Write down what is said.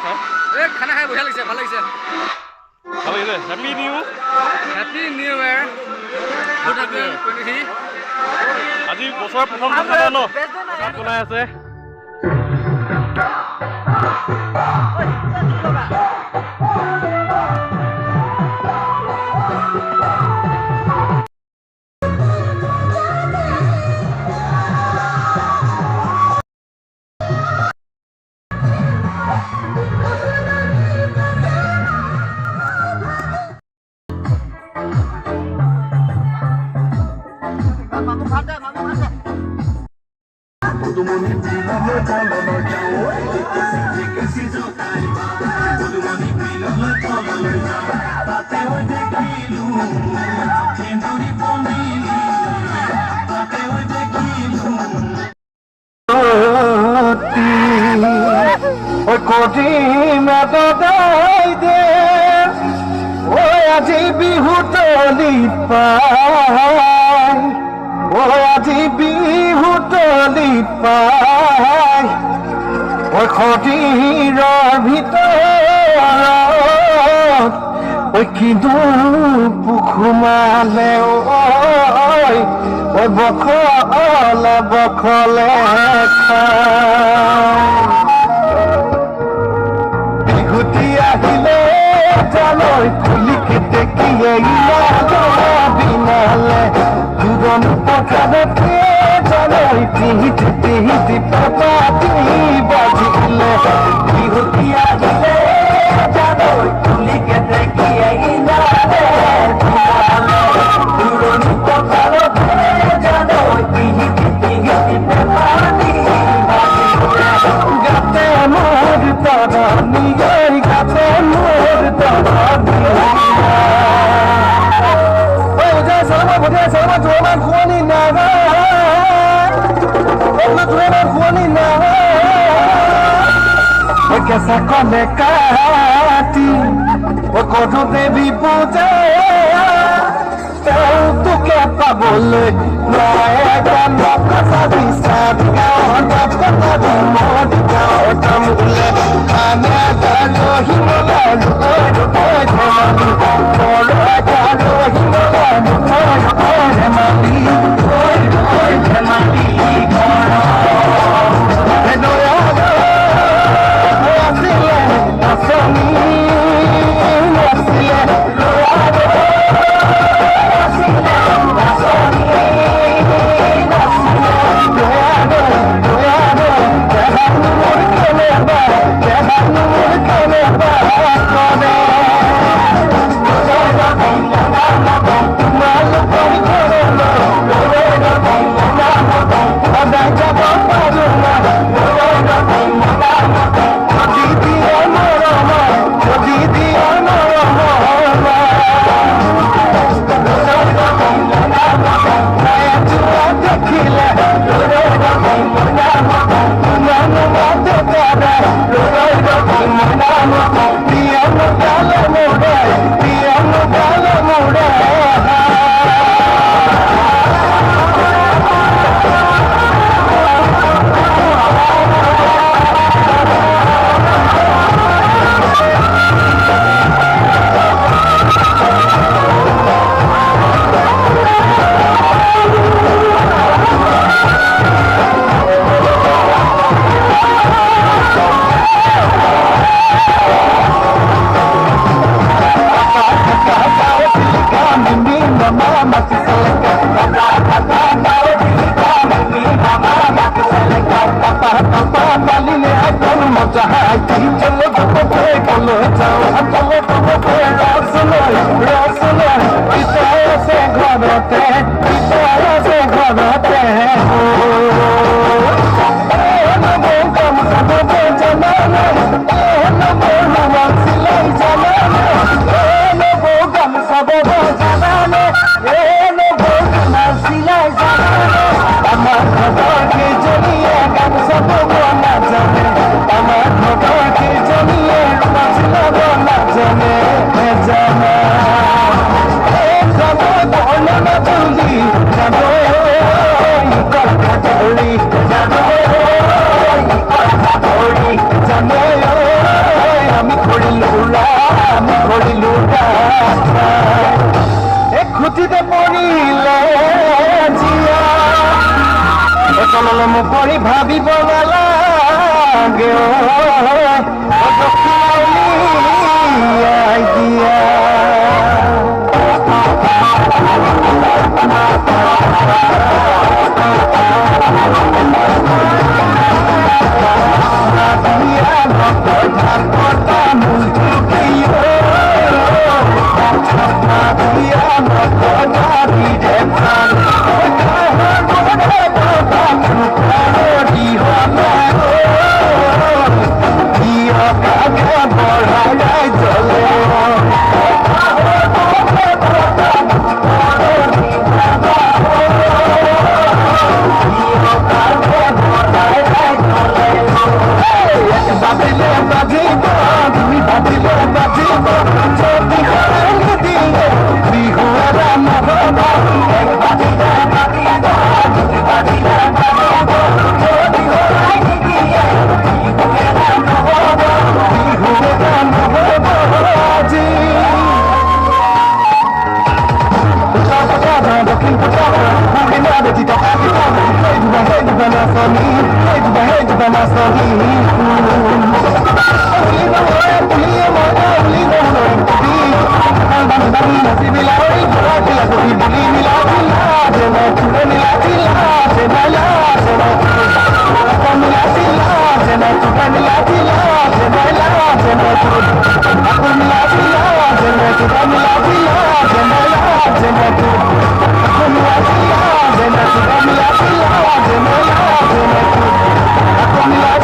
খাওঁ এই খানা খাই বঢ়িয়া লাগিছে ভাল লাগিছে ভাল লাগিছে হেপী নিউ ইয়াৰ 2023 আজি বছৰৰ প্ৰথম খানা ন ভাত বনাই আছে আজি বিহু তলি পাই আজি বিহু তলি পাই খটিৰৰ ভিতৰত কিন্তু পুখুমালে বখলে বখলে বিহুতি আহিলে জালৈ ফুলি কেতেকিয়ে বিনালে দুজন পথাৰতে জালৈ তিহিতি তিহিতি পাতি বাজিলে বিহুতি আহিলে জালৈ ফুলি কেতেকিয়ে দুজন পথাৰতে জালৈ তিহিতি তিহিতি পাতি গাতে মোৰ তৰণি গাতে মোৰ তৰণি昨晚和你那个，昨晚和你那个，我给啥个没干的，我搞出这笔不在，都给把不累，我也干我可啥的啥的干，我可啥的么的干，我干不来，看那个罗西莫来，罗西莫来，罗西莫来，I'm লাগে ও দক্ষিণাউলি আইডিয়া Aku